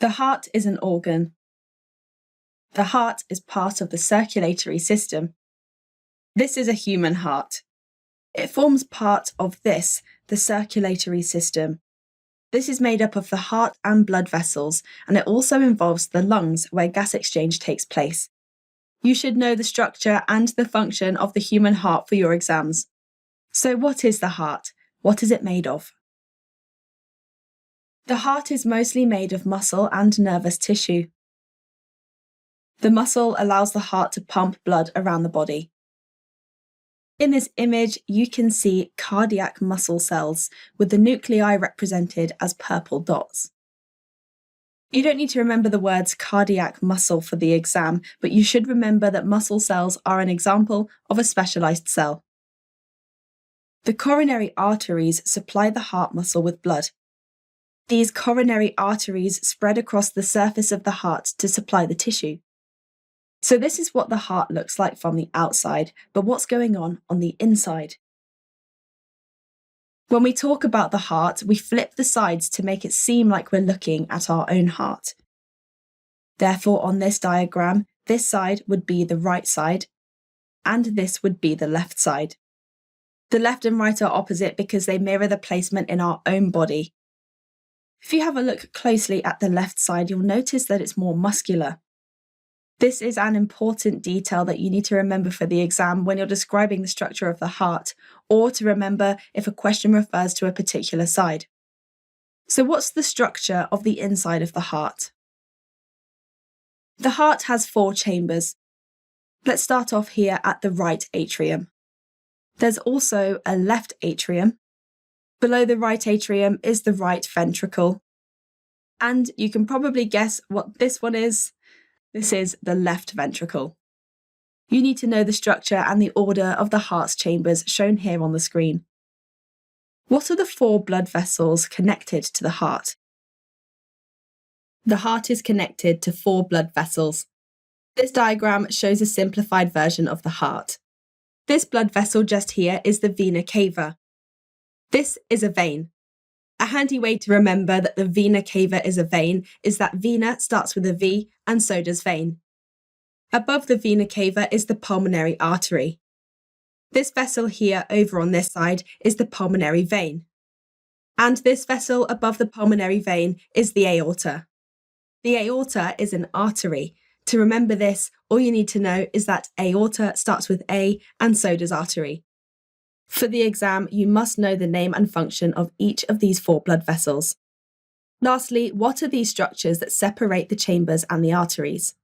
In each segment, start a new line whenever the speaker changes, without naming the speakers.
The heart is an organ. The heart is part of the circulatory system. This is a human heart. It forms part of this, the circulatory system. This is made up of the heart and blood vessels, and it also involves the lungs where gas exchange takes place. You should know the structure and the function of the human heart for your exams. So what is the heart? What is it made of? The heart is mostly made of muscle and nervous tissue. The muscle allows the heart to pump blood around the body. In this image, you can see cardiac muscle cells with the nuclei represented as purple dots. You don't need to remember the words cardiac muscle for the exam, but you should remember that muscle cells are an example of a specialized cell. The coronary arteries supply the heart muscle with blood. These coronary arteries spread across the surface of the heart to supply the tissue. So this is what the heart looks like from the outside, but what's going on the inside? When we talk about the heart, we flip the sides to make it seem like we're looking at our own heart. Therefore, on this diagram, this side would be the right side, and this would be the left side. The left and right are opposite because they mirror the placement in our own body. If you have a look closely at the left side, you'll notice that it's more muscular. This is an important detail that you need to remember for the exam when you're describing the structure of the heart, or to remember if a question refers to a particular side. So what's the structure of the inside of the heart? The heart has 4 chambers. Let's start off here at the right atrium. There's also a left atrium. Below the right atrium is the right ventricle. And you can probably guess what this one is. This is the left ventricle. You need to know the structure and the order of the heart's chambers shown here on the screen. What are the 4 blood vessels connected to the heart? The heart is connected to 4 blood vessels. This diagram shows a simplified version of the heart. This blood vessel just here is the vena cava. This is a vein. A handy way to remember that the vena cava is a vein is that vena starts with a V and so does vein. Above the vena cava is the pulmonary artery. This vessel here over on this side is the pulmonary vein. And this vessel above the pulmonary vein is the aorta. The aorta is an artery. To remember this, all you need to know is that aorta starts with A and so does artery. For the exam, you must know the name and function of each of these 4 blood vessels. Lastly, what are these structures that separate the chambers and the arteries?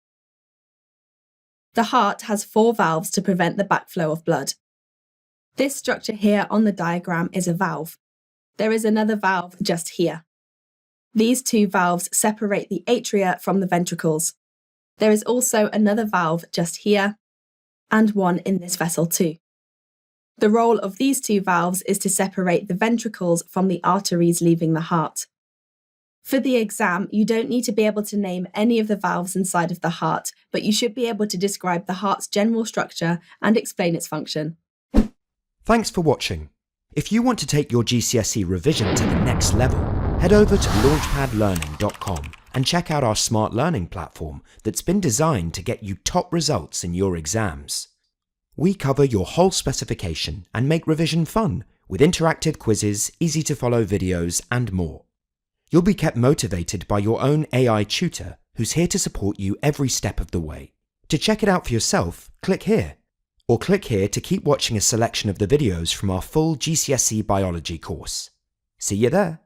The heart has 4 valves to prevent the backflow of blood. This structure here on the diagram is a valve. There is another valve just here. These 2 valves separate the atria from the ventricles. There is also another valve just here, and one in this vessel too. The role of these 2 valves is to separate the ventricles from the arteries leaving the heart. For the exam, you don't need to be able to name any of the valves inside of the heart, but you should be able to describe the heart's general structure and explain its function.
Thanks for watching. If you want to take your GCSE revision to the next level, head over to launchpadlearning.com and check out our smart learning platform that's been designed to get you top results in your exams. We cover your whole specification and make revision fun with interactive quizzes, easy-to-follow videos, and more. You'll be kept motivated by your own AI tutor who's here to support you every step of the way. To check it out for yourself, click here. Or click here to keep watching a selection of the videos from our full GCSE Biology course. See you there!